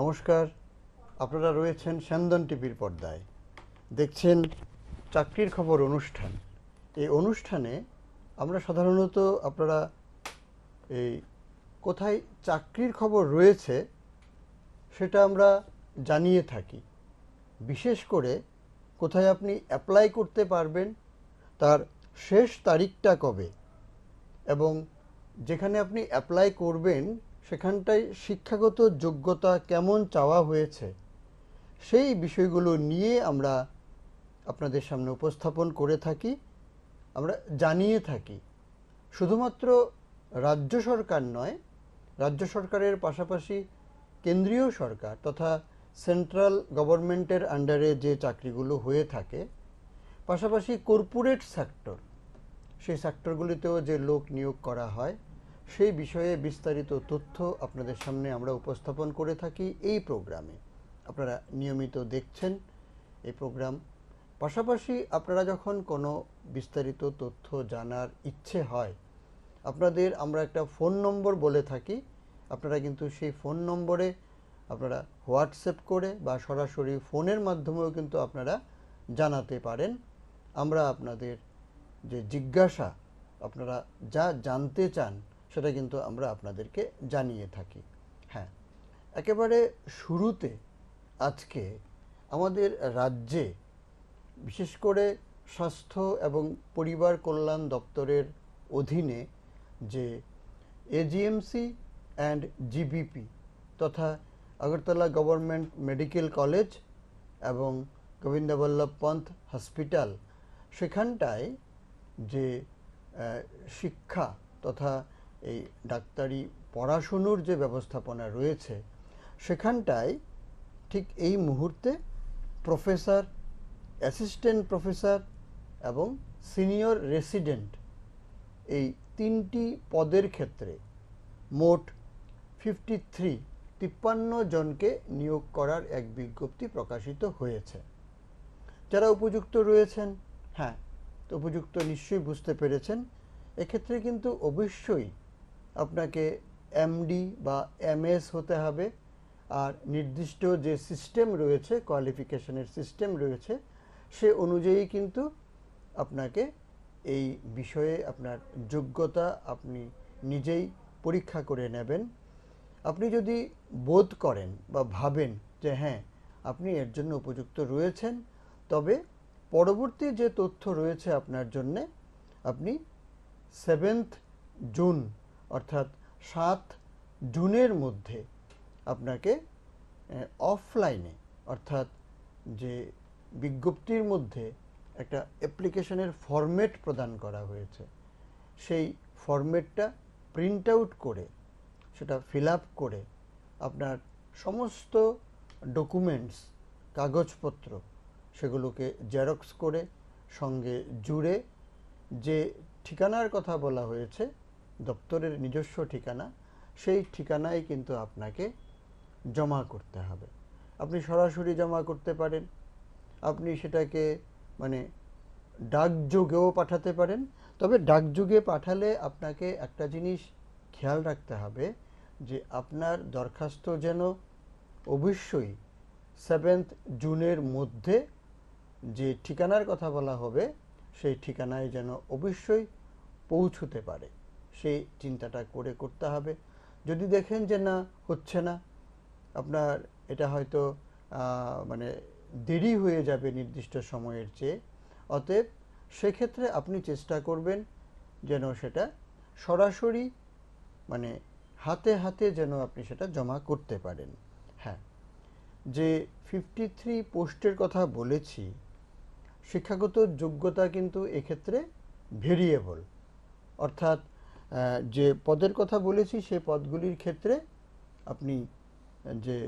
নমস্কার, আপনারা রয়েছেন স্যান্দন টিভির পর্দায়। দেখছেন চাকরির খবর অনুষ্ঠান। এই অনুষ্ঠানে আমরা সাধারণত আপনারা এই কোথায় চাকরির খবর রয়েছে সেটা আমরা জানিয়ে থাকি। বিশেষ করে কোথায় আপনি অ্যাপ্লাই করতে পারবেন, তার শেষ তারিখটা কবে, এবং যেখানে আপনি অ্যাপ্লাই করবেন সেখানটায় শিক্ষাগত যোগ্যতা কেমন চাওয়া হয়েছে, সেই বিষয়গুলো নিয়ে আমরা আপনাদের সামনে উপস্থাপন করে থাকি, আমরা জানিয়ে থাকি। শুধুমাত্র রাজ্য সরকার নয়, রাজ্য সরকারের পাশাপাশি কেন্দ্রীয় সরকার তথা সেন্ট্রাল গভর্নমেন্টের আন্ডারে যে চাকরিগুলো হয়ে থাকে, পাশাপাশি কর্পোরেট সেক্টর, সেই সেক্টরগুলিতেও যে লোক নিয়োগ করা হয়, সেই বিষয়ে বিস্তারিত তথ্য আপনাদের সামনে আমরা উপস্থাপন করে থাকি এই প্রোগ্রামে। আপনারা নিয়মিত দেখছেন এই প্রোগ্রাম। পাশাপাশি আপনারা যখন কোনো বিস্তারিত তথ্য জানার ইচ্ছে হয়, আপনাদের আমরা একটা ফোন নম্বর বলে থাকি। আপনারা কিন্তু সেই ফোন নম্বরে আপনারা হোয়াটসঅ্যাপ করে বা সরাসরি ফোনের মাধ্যমেও কিন্তু আপনারা জানাতে পারেন। আমরা আপনাদের যে জিজ্ঞাসা, আপনারা যা জানতে চান, সেটা কিন্তু আমরা আপনাদেরকে জানিয়ে থাকি। হ্যাঁ, একেবারে শুরুতে আজকে আমাদের রাজ্যে বিশেষ করে স্বাস্থ্য এবং পরিবার কল্যাণ দপ্তরের অধীনে যে এজিএমসি অ্যান্ড জিবিপি তথা আগরতলা গভর্নমেন্ট মেডিকেল কলেজ এবং গোবিন্দবল্লভ পন্থ হসপিটাল, সেখানটায় যে শিক্ষা তথা এই ডাক্তারি পড়াশুনোর যে ব্যবস্থাপনা রয়েছে, সেখানটায় ঠিক এই মুহূর্তে প্রফেসর, অ্যাসিস্ট্যান্ট প্রফেসর এবং সিনিয়র রেসিডেন্ট, এই তিনটি পদের ক্ষেত্রে মোট 53 জনকে নিয়োগ করার এক বিজ্ঞপ্তি প্রকাশিত হয়েছে। যারা উপযুক্ত রয়েছেন, হ্যাঁ, তো উপযুক্ত নিশ্চয়ই বুঝতে পেরেছেন। এক্ষেত্রে কিন্তু অবশ্যই আপনাকে এমডি বা এমএস হতে হবে, আর নির্দিষ্ট যে সিস্টেম রয়েছে, কোয়ালিফিকেশনের সিস্টেম রয়েছে, সে অনুযায়ী কিন্তু আপনাকে এই বিষয়ে আপনার যোগ্যতা আপনি নিজেই পরীক্ষা করে নেবেন। আপনি যদি বোধ করেন বা ভাবেন যে হ্যাঁ, আপনি এর জন্য উপযুক্ত রয়েছেন, তবে পরবর্তী যে তথ্য রয়েছে আপনার জন্যে, আপনি 7 জুন অর্থাৎ 7 জুনের মধ্যে আপনাকে অফলাইনে, অর্থাৎ যে বিজ্ঞপ্তির মধ্যে একটা অ্যাপ্লিকেশনের ফরম্যাট প্রদান করা হয়েছে, সেই ফরম্যাটটা প্রিন্ট আউট করে, সেটা ফিল আপ করে, আপনার সমস্ত ডকুমেন্টস, কাগজপত্র, সেগুলোকে জেরক্স করে সঙ্গে জুড়ে যে ঠিকানার কথা বলা হয়েছে, দপ্তরের নিজস্ব ঠিকানা, সেই ঠিকানায় কিন্তু আপনাকে জমা করতে হবে। আপনি সরাসরি জমা করতে পারেন, আপনি সেটাকে মানে ডাকযোগেও পাঠাতে পারেন। তবে ডাকযোগে পাঠালে আপনাকে একটা জিনিস খেয়াল রাখতে হবে, যে আপনার দরখাস্ত যেন অবশ্যই 7 জুনের মধ্যে যে ঠিকানার কথা বলা হবে, সেই ঠিকানায় যেন অবশ্যই পৌঁছতে পারে, সেই চিন্তাটা করে করতে হবে। যদি দেখেন যে না, হচ্ছে না, আপনার এটা হয়তো মানে দেরি হয়ে যাবে নির্দিষ্ট সময়ের চেয়ে, অতএব সেক্ষেত্রে আপনি চেষ্টা করবেন যেন সেটা সরাসরি মানে হাতে হাতে যেন আপনি সেটা জমা করতে পারেন। হ্যাঁ, যে 53 পোস্টের কথা বলেছি, শিক্ষাগত যোগ্যতা কিন্তু এক্ষেত্রে ভেরিয়েবল, অর্থাৎ যে পদের কথা বলেছি সেই পদগুলির ক্ষেত্রে আপনি যে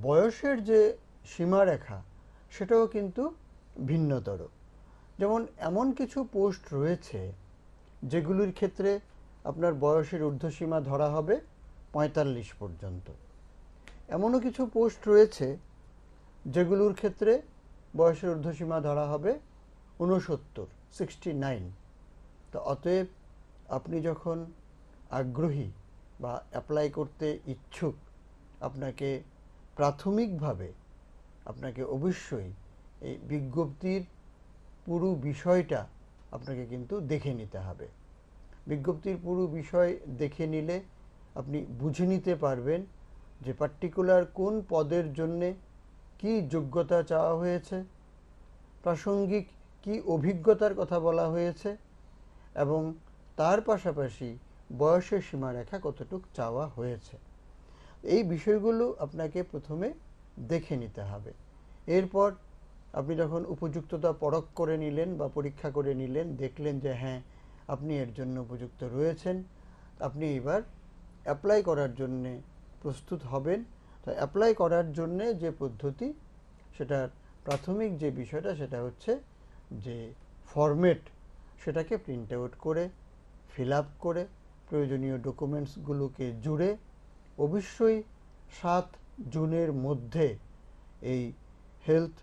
বয়সের যে সীমারেখা, সেটাও কিন্তু ভিন্নতর। যেমন এমন কিছু পোস্ট রয়েছে যেগুলির ক্ষেত্রে আপনার বয়সের ঊর্ধ্বসীমা ধরা হবে 45 পর্যন্ত। এমনও কিছু পোস্ট রয়েছে যেগুলোর ক্ষেত্রে বয়সের ঊর্ধ্বসীমা ধরা হবে 69। তো অতএব আপনি যখন আগ্রহী বা অ্যাপ্লাই করতে ইচ্ছুক, আপনাকে প্রাথমিকভাবে আপনাকে অবশ্যই এই বিজ্ঞপ্তির পুরো বিষয়টা আপনাকে কিন্তু দেখে নিতে হবে। বিজ্ঞপ্তির পুরো বিষয় দেখে নিলে আপনি বুঝে নিতে পারবেন যে পার্টিকুলার কোন পদের জন্যে কি যোগ্যতা চাওয়া হয়েছে, প্রাসঙ্গিক কি অভিজ্ঞতার কথা বলা হয়েছে এবং তার পাশাপাশি বয়সের সীমারেখা কতটুকু চাওয়া হয়েছে। এই বিষয়গুলো আপনাকে প্রথমে দেখে নিতে হবে। এরপর আপনি যখন উপযুক্ততা পরখ করে নিলেন বা পরীক্ষা করে নিলেন, দেখলেন যে হ্যাঁ আপনি এর জন্য উপযুক্ত রয়েছেন, আপনি এবার অ্যাপ্লাই করার জন্যে প্রস্তুত হবেন। তো অ্যাপ্লাই করার জন্যে যে পদ্ধতি, সেটার প্রাথমিক যে বিষয়টা সেটা হচ্ছে যে ফরম্যাট, সেটাকে প্রিন্ট আউট করে ফিল আপ করে প্রয়োজনীয় ডকুমেন্টসগুলোকে জুড়ে অবশ্যই 7 জুনের মধ্যে এই হেলথ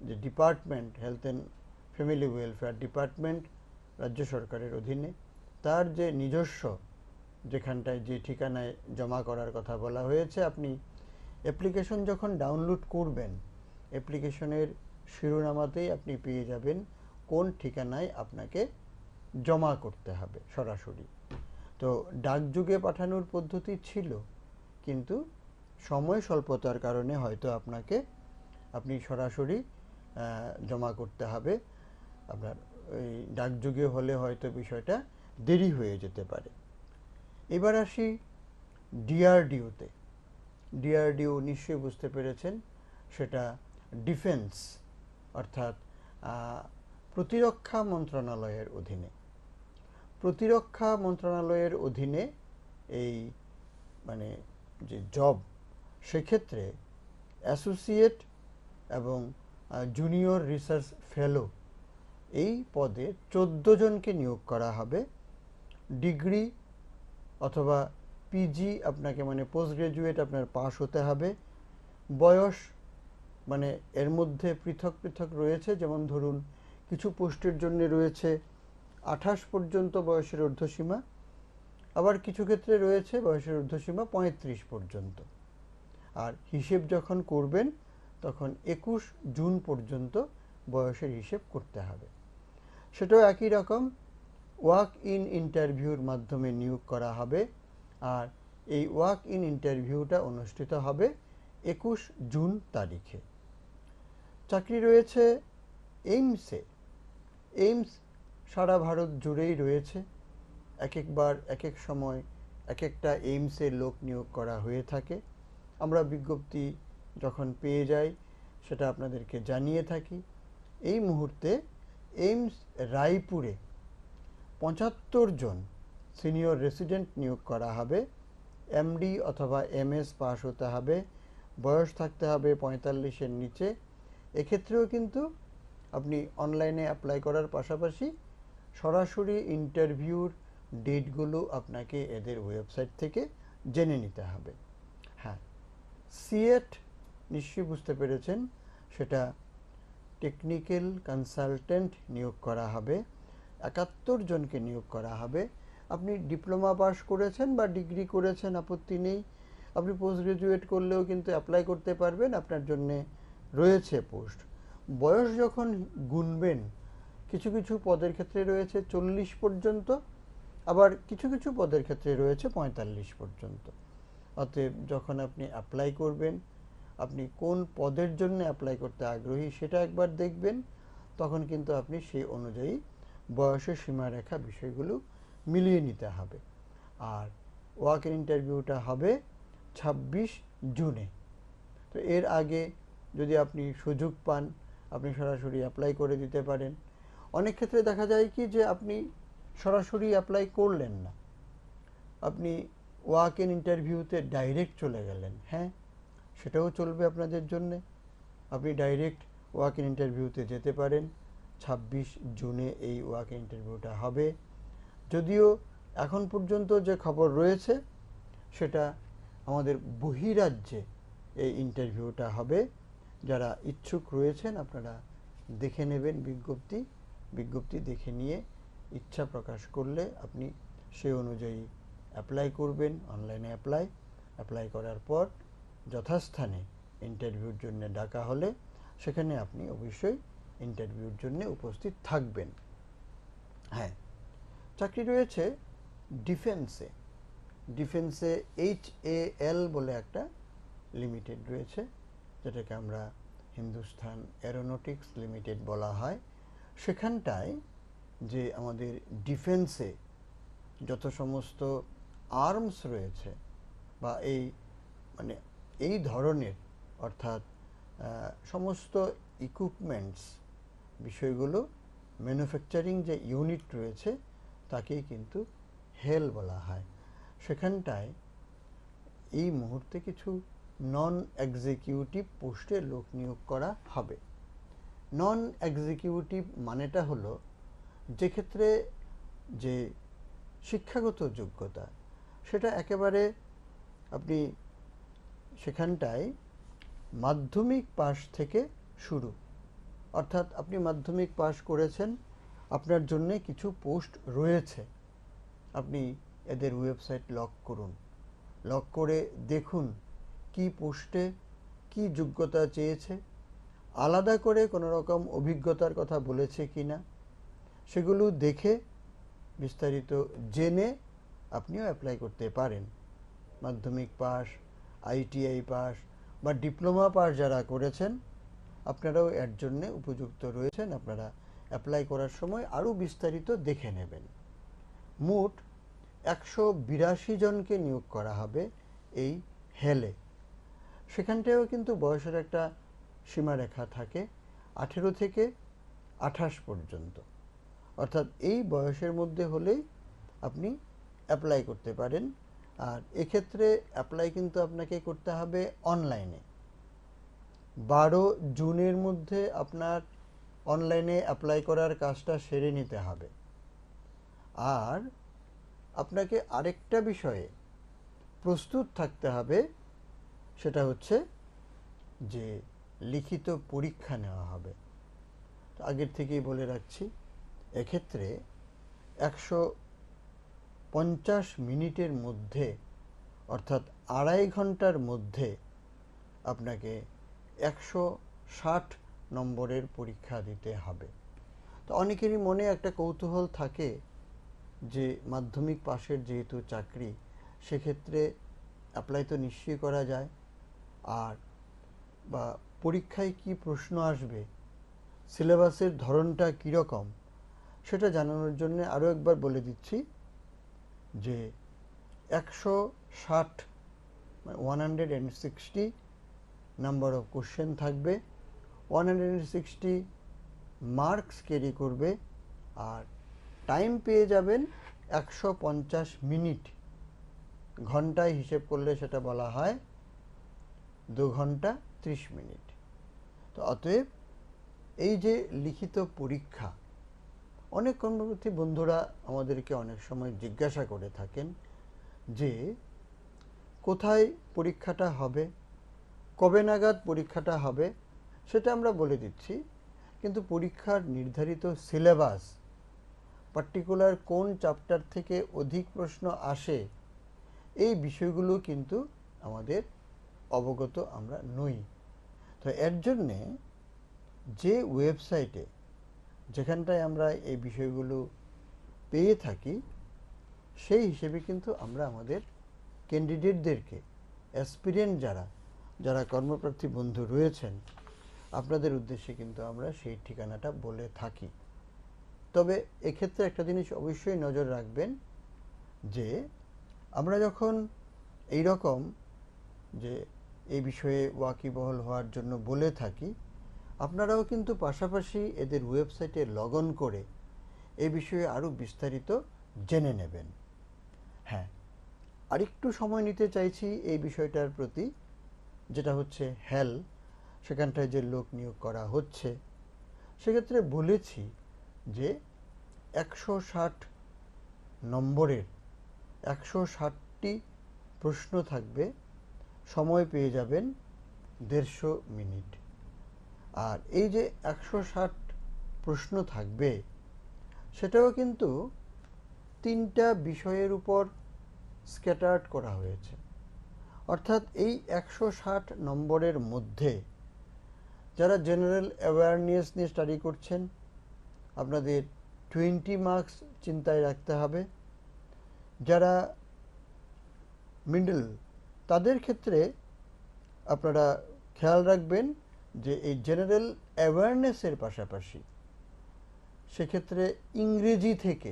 যে department, health and family welfare department রাজ্য সরকারের অধীনে, তার যে নিজস্ব যেখানটায় যে ঠিকানায় জমা করার কথা বলা হয়েছে, আপনি অ্যাপ্লিকেশন যখন ডাউনলোড করবেন অ্যাপ্লিকেশনের শিরোনামাতেই আপনি পেয়ে যাবেন কোন ঠিকানায় আপনাকে জমা করতে হবে সরাসরি। তো ডাকযোগে পাঠানোর পদ্ধতি ছিল, কিন্তু সময় স্বল্পতার কারণে হয়তো আপনি সরাসরি জমা করতে হবে। আপনার ওই ডাকযোগে হলে হয়তো বিষয়টা দেরি হয়ে যেতে পারে। এবার আসি ডিআরডিওতে। ডিআরডিও নিশ্চয়ই বুঝতে পেরেছেন, সেটা ডিফেন্স অর্থাৎ প্রতিরক্ষা মন্ত্রণালয়ের অধীনে। প্রতিরক্ষা মন্ত্রণালয়ের অধীনে এই মানে যে জব, সেক্ষেত্রে অ্যাসোসিয়েট এবং জুনিয়র রিসার্চ ফেলো এই পদে 14 জনকে নিয়োগ করা হবে। ডিগ্রি অথবা পিজি আপনাকে মানে পোস্ট গ্রাজুয়েট আপনার পাস হতে হবে। বয়স মানে এর মধ্যে পৃথক পৃথক রয়েছে, যেমন ধরুন কিছু পোস্টের জন্য রয়েছে 28 পর্যন্ত বয়সের ঊর্ধ্বসীমা, আবার কিছু ক্ষেত্রে রয়েছে বয়সের ঊর্ধ্বসীমা 35 পর্যন্ত। আর হিসেব যখন করবেন তখন 21 জুন পর্যন্ত বয়সের হিসেব করতে হবে। সেটাও একই রকম ওয়াক ইন ইন্টারভিউর মাধ্যমে নিয়োগ করা হবে। আর এই ওয়াক ইন ইন্টারভিউটা অনুষ্ঠিত হবে 21 জুন তারিখে। চাকরি রয়েছে এইমসে। এইমস সারা ভারত জুড়েই রয়েছে। এক একবার এক এক সময় এক একটা এইমসে লোক নিয়োগ করা হয়ে থাকে। আমরা বিজ্ঞপ্তি যখন পেয়ে যাই সেটা আপনাদেরকে জানিয়ে থাকি। এই মুহূর্তে এইমস রায়পুরে 75 জন সিনিয়র রেসিডেন্ট নিয়োগ করা হবে। এমডি অথবা এমএস পাস হতে হবে, বয়স থাকতে হবে 45-এর নিচে। এক্ষেত্রেও কিন্তু আপনি অনলাইনে অ্যাপ্লাই করার পাশাপাশি সরাসরি ইন্টারভিউর ডেটগুলো আপনাকে এদের ওয়েবসাইট থেকে জেনে নিতে হবে। হ্যাঁ, সিএট নিশ্চয়ই বুঝতে পেরেছেন, সেটা টেকনিক্যাল কনসালটেন্ট নিয়োগ করা হবে। 71 জনকে নিয়োগ করা হবে। আপনি ডিপ্লোমা পাস করেছেন বা ডিগ্রি করেছেন আপত্তি নেই, আপনি পোস্ট গ্রাজুয়েট করলেও কিন্তু অ্যাপ্লাই করতে পারবেন, আপনার জন্যে রয়েছে পোস্ট। বয়স যখন গুনবেন কিছু কিছু পদের ক্ষেত্রে রয়েছে 40 পর্যন্ত, আবার কিছু কিছু পদের ক্ষেত্রে রয়েছে 45 পর্যন্ত। অতএব যখন আপনি অ্যাপ্লাই করবেন, আপনি কোন পদের জন্য অ্যাপ্লাই করতে আগ্রহী সেটা একবার দেখবেন, তখন কিন্তু আপনি সেই অনুযায়ী বয়সের সীমারেখা বিষয়গুলো মিলিয়ে নিতে হবে। আর ওয়াক ইন ইন্টারভিউটা হবে 26 জুনে। তো এর আগে যদি আপনি সুযোগ পান আপনি সরাসরি অ্যাপ্লাই করে দিতে পারেন। অনেক ক্ষেত্রে দেখা যায় কি যে আপনি সরাসরি অ্যাপ্লাই করলেন না, আপনি ওয়াক ইন ইন্টারভিউতে ডাইরেক্ট চলে গেলেন। হ্যাঁ, সেটাও চলবে আপনাদের জন্যে। আপনি ডাইরেক্ট ওয়াক ইন ইন্টারভিউতে যেতে পারেন। 26 জুনে এই ওয়াক ইন ইন্টারভিউটা হবে। যদিও এখন পর্যন্ত যে খবর রয়েছে সেটা আমাদের বহিরাজ্যে এই ইন্টারভিউটা হবে। যারা ইচ্ছুক রয়েছেন আপনারা দেখে নেবেন বিজ্ঞপ্তি দেখে নিয়ে ইচ্ছা প্রকাশ করলে আপনি সেই অনুযায়ী অ্যাপ্লাই করবেন। অনলাইনে অ্যাপ্লাই করার পর যথাস্থানে ইন্টারভিউর জন্য ডাকা হলে সেখানে আপনি অবশ্যই ইন্টারভিউর জন্য উপস্থিত থাকবেন। হ্যাঁ, চাকরি রয়েছে ডিফেন্সে। ডিফেন্সে HAL বলে একটা লিমিটেড রয়েছে, যেটাকে আমরা হিন্দুস্তান এরোনটিক্স লিমিটেড বলা হয়। সেখানটায় যে আমাদের ডিফেন্সে যত সমস্ত আর্মস রয়েছে বা এই ধরনের, অর্থাৎ সমস্ত ইকুইপমেন্টস বিষয়গুলো ম্যানুফ্যাকচারিং যে ইউনিট রয়েছে তাকেই কিন্তু হেল বলা হয়। সেখানটায় এই মুহূর্তে কিছু নন এক্সিকিউটিভ পোস্টে লোক নিয়োগ করা হবে। নন এক্সিকিউটিভ মানেটা হলো যে ক্ষেত্রে যে শিক্ষাগত যোগ্যতা সেটা একেবারে আপনি সেখানটায় মাধ্যমিক পাস থেকে শুরু, অর্থাৎ আপনি মাধ্যমিক পাস করেছেন, আপনার জন্য কিছু পোস্ট রয়েছে, আপনি এদের ওয়েবসাইট লগ করুন, লগ করে দেখুন কি পোস্টে কি যোগ্যতা চেয়েছে, আলাদা করে কোনো রকম অভিজ্ঞতার কথা বলেছে কিনা সেগুলো দেখে বিস্তারিত জেনে আপনিও অ্যাপ্লাই করতে পারেন। মাধ্যমিক পাস, ITI পাস বা ডিপ্লোমা পাস যারা করেছেন আপনারাও এর জন্য উপযুক্ত রয়েছেন। আপনারা অ্যাপ্লাই করার সময় আরও বিস্তারিত দেখে নেবেন। মোট 182 জনকে নিয়োগ করা হবে এই হেলে। সেখানটাও কিন্তু বয়সের একটা সীমারেখা থাকে, 18 থেকে 28 পর্যন্ত, অর্থাৎ এই বয়সের মধ্যে হলেই আপনি অ্যাপ্লাই করতে পারেন। আর এক্ষেত্রে অ্যাপ্লাই কিন্তু আপনাকে করতে হবে অনলাইনে। 12 জুনের মধ্যে আপনার অনলাইনে অ্যাপ্লাই করার কাজটা সেরে নিতে হবে। আর আপনাকে আরেকটা বিষয়ে প্রস্তুত থাকতে হবে, সেটা হচ্ছে যে লিখিত পরীক্ষা নেওয়া হবে। তো আগের থেকেই বলে রাখছি, এক্ষেত্রে 150 মিনিটের মধ্যে, অর্থাৎ 2.5 ঘন্টার মধ্যে আপনাকে 160 নম্বরের পরীক্ষা দিতে হবে। তো অনেকেরই মনে একটা কৌতূহল থাকে যে মাধ্যমিক পাশের যেহেতু চাকরি, সেক্ষেত্রে অ্যাপ্লাই তো নিশ্চয়ই করা যায়, আর বা পরীক্ষায় কি প্রশ্ন আসবে, সিলেবাসের ধরনটা কীরকম, সেটা জানানোর জন্য আরও একবার বলে দিচ্ছি যে 160 160 নাম্বার অফ কোশ্চেন থাকবে, 160 মার্কস ক্যারি করবে, আর টাইম পেয়ে যাবেন 150 মিনিট। ঘন্টায় হিসেব করলে সেটা বলা হয় 2 ঘন্টা 30 মিনিট। তো অতএব এই যে লিখিত পরীক্ষা, অনেক কর্মপ্রার্থী বন্ধুরা আমাদেরকে অনেক সময় জিজ্ঞাসা করে থাকেন যে কোথায় পরীক্ষাটা হবে, কবে নাগাদ পরীক্ষাটা হবে, সেটা আমরা বলে দিচ্ছি। কিন্তু পরীক্ষার নির্ধারিত সিলেবাস, পার্টিকুলার কোন চ্যাপ্টার থেকে অধিক প্রশ্ন আসে, এই বিষয়গুলো কিন্তু আমাদের অবগত আমরা নই। তো এর জন্যে যে ওয়েবসাইটে যেখানটায় আমরা এই বিষয়গুলো পেয়ে থাকি, সেই হিসেবে কিন্তু আমরা আমাদের ক্যান্ডিডেটদেরকে, অ্যাসপিরেন্ট যারা কর্মপ্রার্থী বন্ধু রয়েছেন, আপনাদের উদ্দেশ্যে কিন্তু আমরা সেই ঠিকানাটা বলে থাকি। তবে এক্ষেত্রে একটা জিনিস অবশ্যই নজর রাখবেন যে আমরা যখন এই রকম যে এই বিষয়ে ওয়াকিবহল হওয়ার জন্য বলে থাকি, আপনারাও কিন্তু পাশাপাশি এদের ওয়েবসাইটে লগ অন করে এই বিষয়ে আরও বিস্তারিত জেনে নেবেন। হ্যাঁ, আরেকটু সময় নিতে চাইছি এই বিষয়টার প্রতি, যেটা হচ্ছে হেল, সেখানটায় যে লোক নিয়োগ করা হচ্ছে। সেক্ষেত্রে বলেছি যে 160 নম্বরের 160টি প্রশ্ন থাকবে, সময় পেয়ে যাবেন 150 মিনিট। আর এই যে 160 প্রশ্ন থাকবে, সেটাও কিন্তু 3টা বিষয়ের উপর স্ক্যাটার্ড করা হয়েছে। অর্থাৎ এই 160 নম্বরের মধ্যে যারা জেনারেল অ্যাওয়ারনেস নিয়ে স্টাডি করছেন আপনাদের 20 মার্কস চিন্তায় রাখতে হবে। যারা মিডল তাদের ক্ষেত্রে আপনারা খেয়াল রাখবেন যে এই জেনারেল অ্যাওয়ারনেসের পাশাপাশি সেক্ষেত্রে ইংরেজি থেকে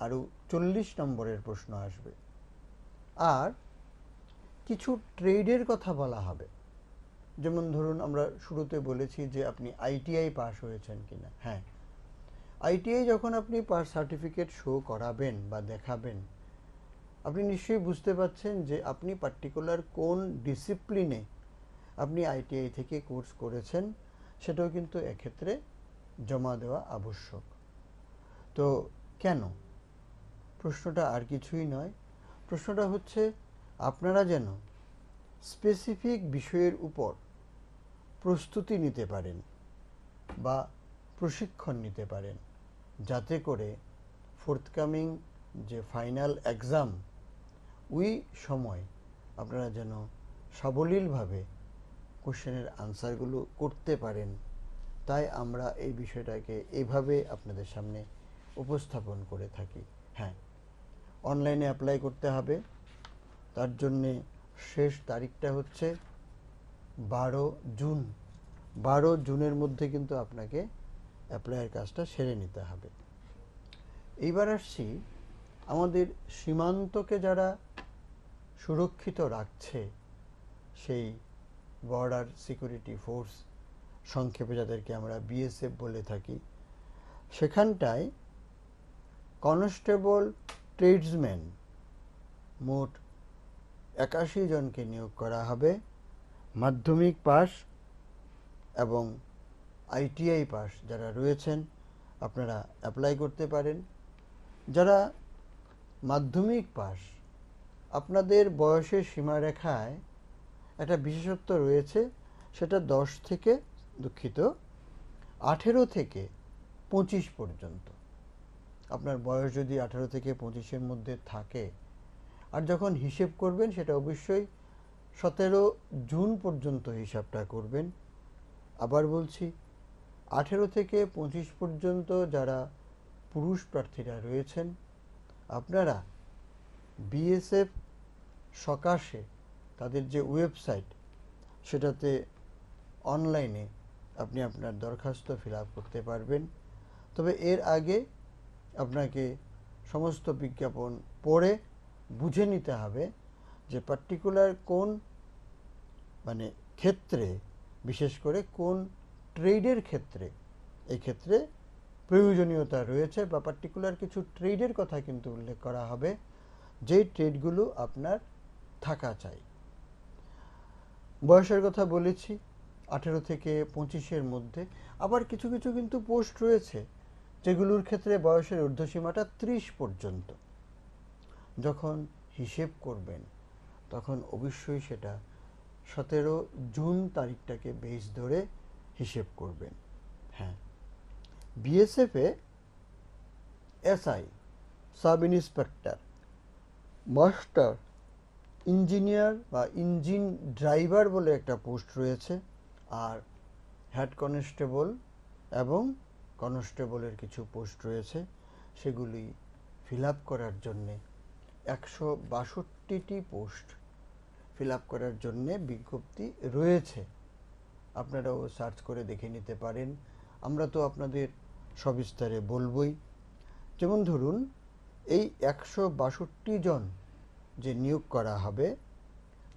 আরও 40 নম্বরের প্রশ্ন আসবে। আর কিছু ট্রেডের কথা বলা হবে, যেমন ধরুন আমরা শুরুতে বলেছি যে আপনি আইটিআই পাস হয়েছেন কিনা। হ্যাঁ, আইটিআই যখন আপনি পাস সার্টিফিকেট শো করাবেন বা দেখাবেন, আপনি নিশ্চয়ই বুঝতে পারছেন যে আপনি পার্টিকুলার কোন ডিসিপ্লিনে আপনি আইটিআই থেকে কোর্স করেছেন, সেটাও কিন্তু এক্ষেত্রে জমা দেওয়া আবশ্যক। তো কেন? প্রশ্নটা আর কিছুই নয়, প্রশ্নটা হচ্ছে আপনারা যেন স্পেসিফিক বিষয়ের উপর প্রস্তুতি নিতে পারেন বা প্রশিক্ষণ নিতে পারেন, যাতে করে ফোর্থকামিং যে ফাইনাল এক্সাম ওই সময় আপনারা যেন সাবলীলভাবে কোশ্চেনের আনসারগুলো করতে পারেন। তাই আমরা এই বিষয়টাকে এভাবে আপনাদের সামনে উপস্থাপন করে থাকি। হ্যাঁ, অনলাইনে অ্যাপ্লাই করতে হবে, তার জন্যে শেষ তারিখটা হচ্ছে 12 জুন। 12 জুনের মধ্যে কিন্তু আপনাকে অ্যাপ্লাইয়ের কাজটা সেরে নিতে হবে। এইবার আসছি আমাদের সীমান্তকে যারা সুরক্ষিত রাখছে, সেই বর্ডার সিকিউরিটি ফোর্স, সংক্ষেপে যাদেরকে আমরা বিএসএফ বলে থাকি, সেখানটায় কনস্টেবল ট্রেডসম্যান মোট 81 জনকে নিয়োগ করা হবে। মাধ্যমিক পাস এবং আইটিআই পাস যারা রয়েছেন আপনারা অ্যাপ্লাই করতে পারেন। যারা মাধ্যমিক পাস, আপনাদের বয়সের সীমারেখায় একটা বিশেষত্ব রয়েছে, সেটা 18 থেকে 25 পর্যন্ত। আপনার বয়স যদি 18 থেকে 25-এর মধ্যে থাকে, আর যখন হিসেব করবেন সেটা অবশ্যই 17 জুন পর্যন্ত হিসাবটা করবেন। আবার বলছি, 18 থেকে 25 পর্যন্ত যারা পুরুষ প্রার্থীরা রয়েছেন, আপনারা বিএসএফ সকাশে তাদের যে ওয়েবসাইট, সেটাতে অনলাইনে আপনি আপনার দরখাস্ত ফিল আপ করতে পারবেন। তবে এর আগে আপনাকে সমস্ত বিজ্ঞাপন পড়ে বুঝে নিতে হবে যে পার্টিকুলার কোন ক্ষেত্রে, বিশেষ করে কোন ট্রেডের ক্ষেত্রে এই ক্ষেত্রে প্রয়োজনীয়তা রয়েছে, বা পার্টিকুলার কিছু ট্রেডের কথা কিন্তু উল্লেখ করা হবে, যেই ট্রেডগুলো আপনার থাকা চাই। বয়সের কথা বলেছি 18 থেকে 25-এর মধ্যে। আবার কিছু কিছু কিন্তু পোস্ট রয়েছে যেগুলোর ক্ষেত্রে বয়সের ঊর্ধ্বসীমাটা 30 পর্যন্ত। যখন হিসেব করবেন তখন অবশ্যই সেটা 17 জুন তারিখটাকে বেস ধরে হিসেব করবেন। হ্যাঁ, বিএসএফে SI, sub inspector, master, engineer বা ইঞ্জিন ড্রাইভার বলে একটা পোস্ট রয়েছে, আর হেড কনস্টেবল এবং কনস্টেবলের কিছু পোস্ট রয়েছে। সেগুলি ফিল আপ করার জন্যে 162টি পোস্ট ফিল আপ করার জন্যে বিজ্ঞপ্তি রয়েছে। আপনারাও সার্চ করে দেখে নিতে পারেন। আমরা তো আপনাদের সবিস্তারে বলবই। যেমন ধরুন, এই 162 জন যে নিয়োগ করা হবে,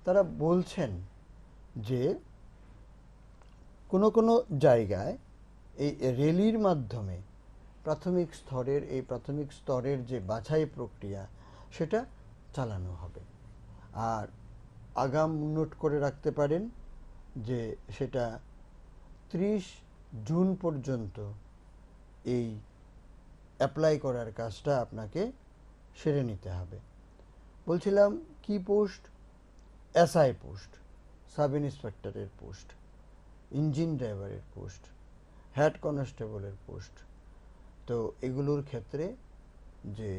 তারা বলছেন যে কোনো কোনো জায়গায় এই রেলির মাধ্যমে প্রাথমিক স্তরের যে বাছাই প্রক্রিয়া, সেটা চালানো হবে। আর আগাম নোট করে রাখতে পারেন যে সেটা 30 জুন পর্যন্ত এই অ্যাপ্লাই করার কাজটা আপনাকে সেরে নিতে হবে। বলছিলাম কি পোস্ট? এসআই পোস্ট, সাব ইন্সপেক্টরের পোস্ট, ইঞ্জিন ড্রাইভারের পোস্ট, হেড কনস্টেবলের পোস্ট। তো এগুলোর ক্ষেত্রে যে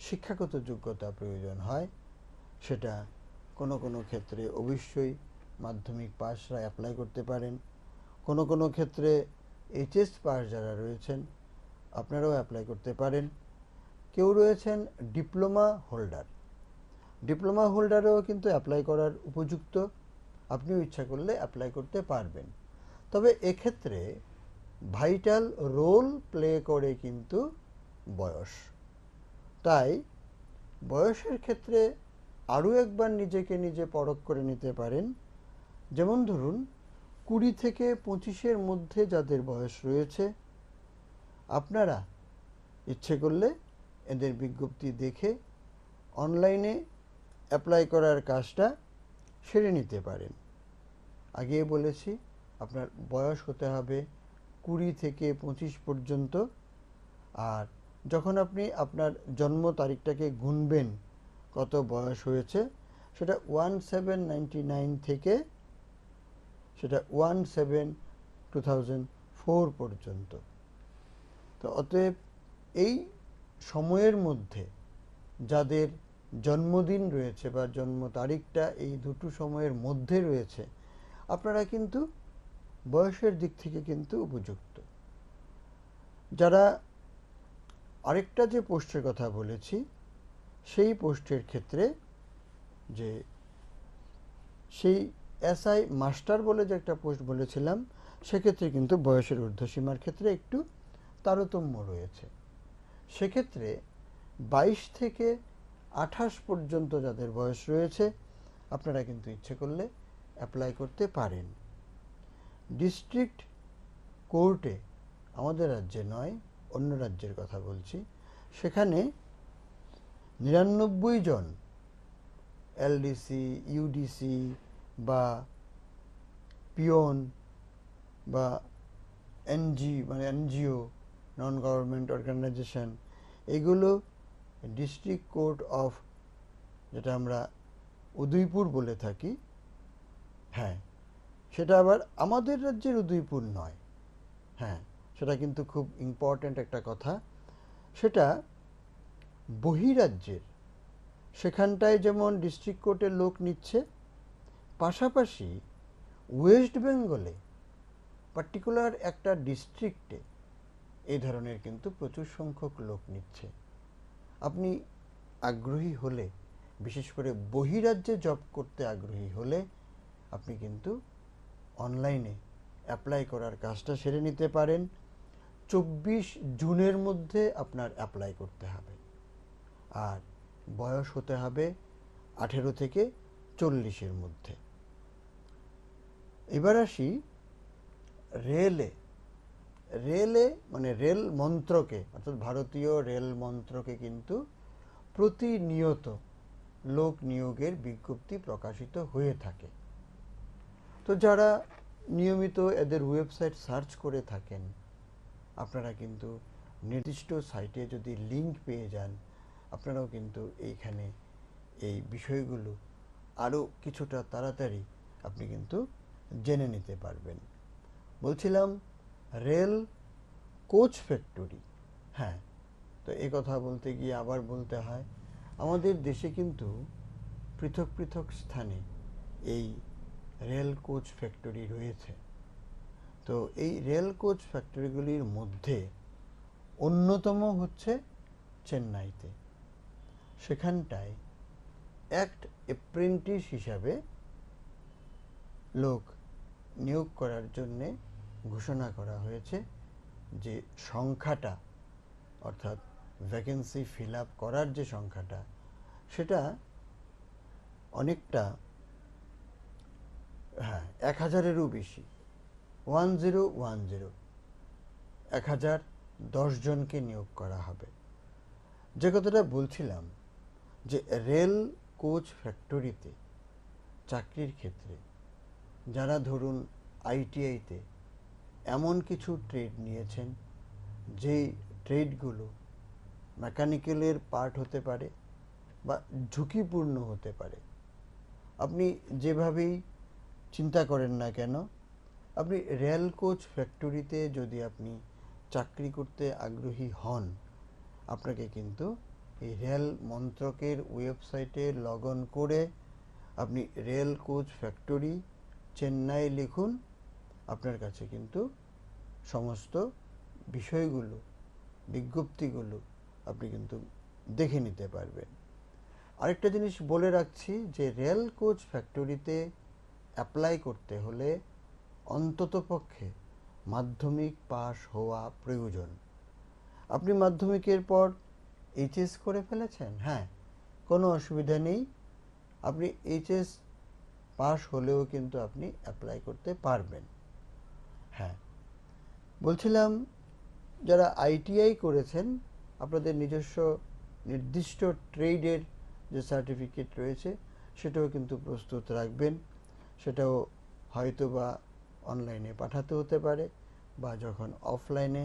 শিক্ষাগত যোগ্যতা প্রয়োজন হয়, সেটা কোনো কোনো ক্ষেত্রে অবশ্যই মাধ্যমিক পাসরা অ্যাপ্লাই করতে পারেন, কোনো কোনো ক্ষেত্রে এইচএস পাস যারা রয়েছেন আপনারাও অ্যাপ্লাই করতে পারেন। কেউ রয়েছেন ডিপ্লোমা হোল্ডার, ডিপ্লোমা হোল্ডারও কিন্তু অ্যাপ্লাই করার উপযুক্ত, আপনিও ইচ্ছা করলে অ্যাপ্লাই করতে পারবেন। তবে এক্ষেত্রে ভাইটাল রোল প্লে করে কিন্তু বয়স, তাই বয়সের ক্ষেত্রে আরও একবার নিজেকে নিজে পরখ করে নিতে পারেন। যেমন ধরুন 20 থেকে 25-এর মধ্যে যাদের বয়স রয়েছে আপনারা ইচ্ছে করলে এদের বিজ্ঞপ্তি দেখে অনলাইনে অ্যাপ্লাই করার কাজটা সেরে নিতে পারেন। আগেই বলেছি আপনার বয়স হতে হবে 20 থেকে 25 পর্যন্ত, আর যখন আপনি আপনার জন্ম তারিখটাকে গুনবেন কত বয়স হয়েছে সেটা 1799 থেকে সেটা 17/2004 পর্যন্ত। তো অতএব এই সময়ের মধ্যে যাদের জন্মদিন রয়েছে বা জন্ম তারিখটা এই দুটো সময়ের মধ্যে রয়েছে আপনারা কিন্তু বয়সের দিক থেকে কিন্তু উপযুক্ত। যারা আরেকটা যে পোস্টের কথা বলেছি সেই পোস্টের ক্ষেত্রে যে সেই এসআই মাস্টার বলে যে একটা পোস্ট বলেছিলাম সেক্ষেত্রে কিন্তু বয়সের ঊর্ধ্বসীমার ক্ষেত্রে একটু তারতম্য রয়েছে। সেক্ষেত্রে 22 থেকে 28 পর্যন্ত যাদের বয়স রয়েছে আপনারা কিন্তু ইচ্ছে করলে অ্যাপ্লাই করতে পারেন। ডিস্ট্রিক্ট কোর্টে, আমাদের রাজ্যে নয় অন্য রাজ্যের কথা বলছি, সেখানে 99 জন এলডিসি, ইউডিসি বা পিওন বা মানে এনজিও, নন গভর্নমেন্ট অর্গানাইজেশন, এগুলো ডিস্ট্রিক্ট কোর্ট অফ, যেটা আমরা উদয়পুর বলে থাকি, হ্যাঁ সেটা আবার আমাদের রাজ্যের উদয়পুর নয়, হ্যাঁ সেটা কিন্তু খুব ইম্পর্ট্যান্ট একটা কথা, সেটা বহিরাজ্যের, সেখানটায় যেমন ডিস্ট্রিক্ট কোর্টের লোক নিচ্ছে, পাশাপাশি ওয়েস্ট বেঙ্গলে পার্টিকুলার একটা ডিস্ট্রিক্টে এই ধরনের কিন্তু প্রচুর সংখ্যক লোক নিচ্ছে। আপনি আগ্রহী হলে, বিশেষ করে বহিরাজ্যে জব করতে আগ্রহী হলে আপনি কিন্তু অনলাইনে অ্যাপ্লাই করার কাজটা সেরে নিতে পারেন। 24 জুনের মধ্যে আপনার অ্যাপ্লাই করতে হবে, আর বয়স হতে হবে 18 থেকে 40-এর মধ্যে। এবার আসি রেলে মানে রেল মন্ত্রকে, অর্থাৎ ভারতীয় রেল মন্ত্রকে কিন্তু প্রতিনিয়ত লোক নিয়োগের বিজ্ঞপ্তি প্রকাশিত হয়ে থাকে। তো যারা নিয়মিত এদের ওয়েবসাইট সার্চ করে থাকেন আপনারা কিন্তু নির্দিষ্ট সাইটে যদি লিংক পেয়ে যান আপনারাও কিন্তু এইখানে এই বিষয়গুলো আরও কিছুটা তাড়াতাড়ি আপনি কিন্তু জেনে নিতে পারবেন। বলছিলাম রেল কোচ ফ্যাক্টরি, হ্যাঁ তো এই কথা বলতে গিয়ে আবার বলতে হয় আমাদের দেশে কিন্তু পৃথক পৃথক স্থানে এই রেল কোচ ফ্যাক্টরি রয়েছে। তো এই রেল কোচ ফ্যাক্টরিগুলির মধ্যে অন্যতম হচ্ছে চেন্নাইতে। সেখানটায় অ্যাক্ট অ্যাপ্রেন্টিস হিসাবে লোক নিয়োগ করার জন্যে ঘোষণা করা হয়েছে। যে সংখ্যাটা, অর্থাৎ ভ্যাকেন্সি ফিল আপ করার যে সংখ্যাটা, সেটা অনেকটা, হ্যাঁ 1000-এরও বেশি, 1010 জনকে নিয়োগ করা হবে। যে কথাটা বলছিলাম যে রেল কোচ ফ্যাক্টরিতে চাকরির ক্ষেত্রে যারা ধরুন আইটিআইতে এমন কিছু ট্রেড নিয়েছেন যেই ট্রেডগুলো মেকানিক্যালের পার্ট হতে পারে বা ঝুঁকিপূর্ণ হতে পারে, আপনি যেভাবেই চিন্তা করেন না কেন আপনি রেল কোচ ফ্যাক্টরিতে যদি আপনি চাকরি করতে আগ্রহী হন আপনাকে কিন্তু এই রেল মন্ত্রকের ওয়েবসাইটে লগ অন করে আপনি রেল কোচ ফ্যাক্টরি চেন্নাই লিখুন, আপনার কাছে কিন্তু সমস্ত বিষয়গুলো, বিজ্ঞপ্তিগুলো আপনি কিন্তু দেখে নিতে পারবেন। আরেকটা জিনিস বলে রাখছি যে রেল কোচ ফ্যাক্টরিতে অ্যাপ্লাই করতে হলে অন্ততপক্ষে মাধ্যমিক পাস হওয়া প্রয়োজন। আপনি মাধ্যমিকের পর এইচএস করে ফেলেছেন, হ্যাঁ, কোনো অসুবিধা নেই, আপনি এইচএস পাস হলেও কিন্তু আপনি অ্যাপ্লাই করতে পারবেন। হ্যাঁ, বলছিলাম যারা আইটিআই করেছেন, আপনাদের নিজস্ব নির্দিষ্ট ট্রেডের যে সার্টিফিকেট রয়েছে সেটাও কিন্তু প্রস্তুত রাখবেন। সেটাও হয়তো বা অনলাইনে পাঠাতে হতে পারে, বা যখন অফলাইনে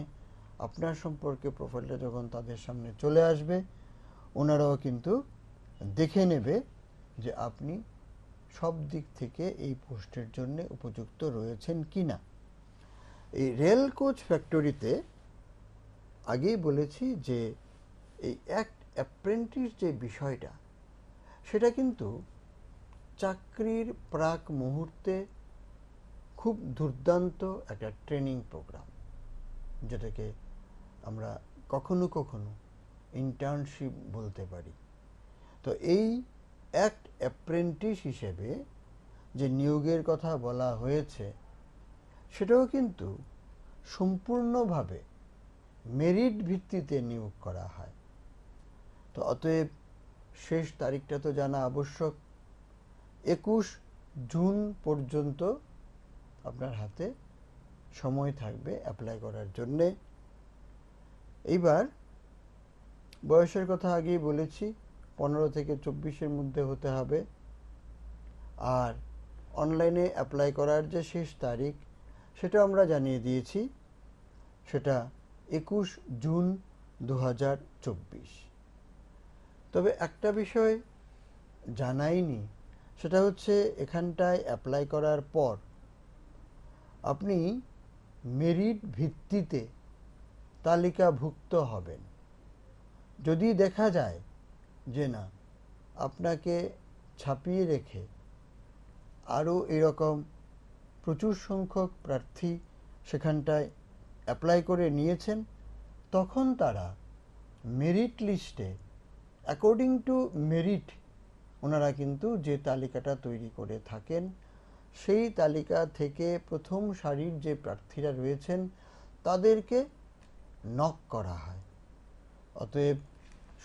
আপনার সম্পর্কে প্রোফাইলটা যখন তাদের সামনে চলে আসবে, ওনারাও কিন্তু দেখে নেবে যে আপনি সব দিক থেকে এই পোস্টের জন্য উপযুক্ত রয়েছেন কি না। এই রেল কোচ ফ্যাক্টরিতে আগেই বলেছি যে এই অ্যাপ্রেন্টিস যে বিষয়টা, সেটা কিন্তু চাকরির প্রাক মুহূর্তে খুব দুর্দান্ত একটা ট্রেনিং প্রোগ্রাম, যেটাকে আমরা কখনো কখনো ইন্টার্নশিপ বলতে পারি। তো এই অ্যাপ্রেন্টিস হিসেবে যে নিয়োগের কথা বলা হয়েছে, সেটাও কিন্তু সম্পূর্ণভাবে মেরিট ভিত্তিতে নিয়োগ করা হয়। তো অতএব শেষ তারিখটা তো জানা আবশ্যক। 21 জুন পর্যন্ত আপনার হাতে সময় থাকবে অ্যাপ্লাই করার জন্যে। এইবার বয়সের কথা আগেই বলেছি, 15 থেকে 24-এর মধ্যে হতে হবে। আর অনলাইনে অ্যাপ্লাই করার যে শেষ তারিখ, সেটা আমরা জানিয়ে দিয়েছি, সেটা 21 জুন 2024। তবে একটা বিষয় জানাইনি, সেটা হচ্ছে এখানটায় অ্যাপ্লাই করার পর আপনি মেরিট ভিত্তিতে তালিকাভুক্ত হবেন। যদি দেখা যায় যে না, আপনাকে ছাপিয়ে রেখে আরও এরকম প্রচুর সংখ্যক প্রার্থী সেখানটায় অ্যাপ্লাই করে নিয়েছেন, তখন তারা মেরিট লিস্টে অ্যাকর্ডিং টু মেরিট ওনারা কিন্তু যে তালিকাটা তৈরি করে থাকেন, সেই তালিকা থেকে প্রথম সারির যে প্রার্থীরা রয়েছেন তাদেরকে নক করা হয়। অতএব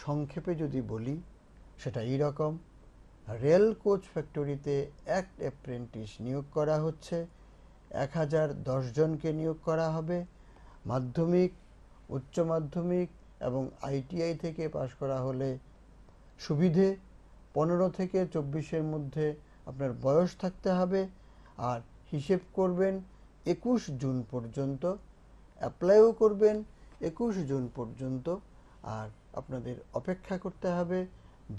সংক্ষেপে যদি বলি, সেটা এইরকম: রেল কোচ ফ্যাক্টরিতে অ্যাপ্রেন্টিস নিয়োগ করা হচ্ছে, 1010 জনকে নিয়োগ করা হবে। মাধ্যমিক, উচ্চ মাধ্যমিক এবং আইটিআই থেকে পাশ করা হলে সুবিধে, 15 থেকে 24-এর মধ্যে আপনার বয়স থাকতে হবে। আর হিসেব করবেন 21 জুন পর্যন্ত, অ্যাপ্লাইও করবেন 21 জুন পর্যন্ত। আর আপনাদের অপেক্ষা করতে হবে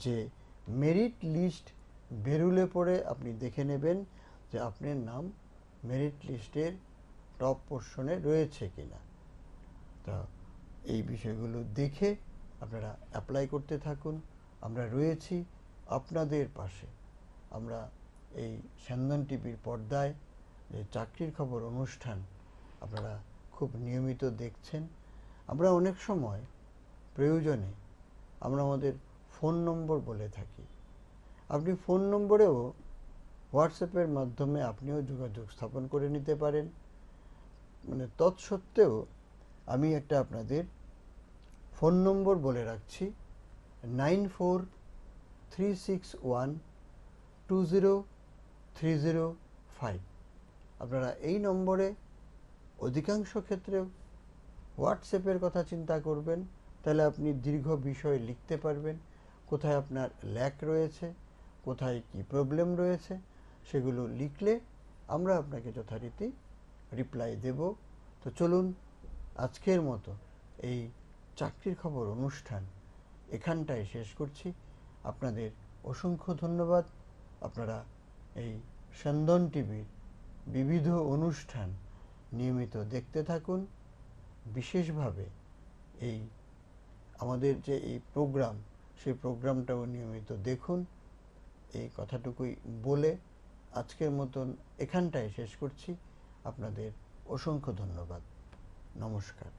যে মেরিট লিস্ট বেরুলে পরে আপনি দেখে নেবেন যে আপনার নাম মেরিট লিস্টের টপ পোর্শনে রয়েছে কিনা। তা এই বিষয়গুলো দেখে আপনারা অ্যাপ্লাই করতে থাকুন। আমরা রয়েছি আপনাদের পাশে। আমরা এই স্যান্দন টিভির পর্দায় যে চাকরির খবর অনুষ্ঠান আপনারা খুব নিয়মিত দেখছেন। আমরা অনেক সময় প্রয়োজনে আমরা আমাদের ফোন নম্বর বলে থাকি। আপনি ফোন নম্বরেও হোয়াটসঅ্যাপের মাধ্যমে আপনিও যোগাযোগ স্থাপন করে নিতে পারেন। মানে তৎসত্ত্বেও আমি একটা আপনাদের ফোন নম্বর বলে রাখছি, 9436120305। আপনারা এই নম্বরে অধিকাংশ ক্ষেত্রে হোয়াটসঅ্যাপের কথা চিন্তা করবেন, তাহলে আপনি দীর্ঘ বিষয় লিখতে পারবেন, কোথায় আপনার ল্যাক রয়েছে, কোথায় কি প্রবলেম রয়েছে, সেগুলো লিখলে আমরা আপনাকে যথারীতি রিপ্লাই দেব। তো চলুন, আজকের মতো এই চাকরির খবর অনুষ্ঠান এখানটায় শেষ করছি। আপনাদের অসংখ্য ধন্যবাদ। আপনারা এই স্যান্দন টিভির বিবিধ অনুষ্ঠান নিয়মিত দেখতে থাকুন। বিশেষভাবে এই আমাদের যে এই প্রোগ্রাম, সেই প্রোগ্রামটাও নিয়মিত দেখুন এই কথাটুকুই বলে আজকের মতন এখানটায় শেষ করছি। আপনাদের অসংখ্য ধন্যবাদ। নমস্কার।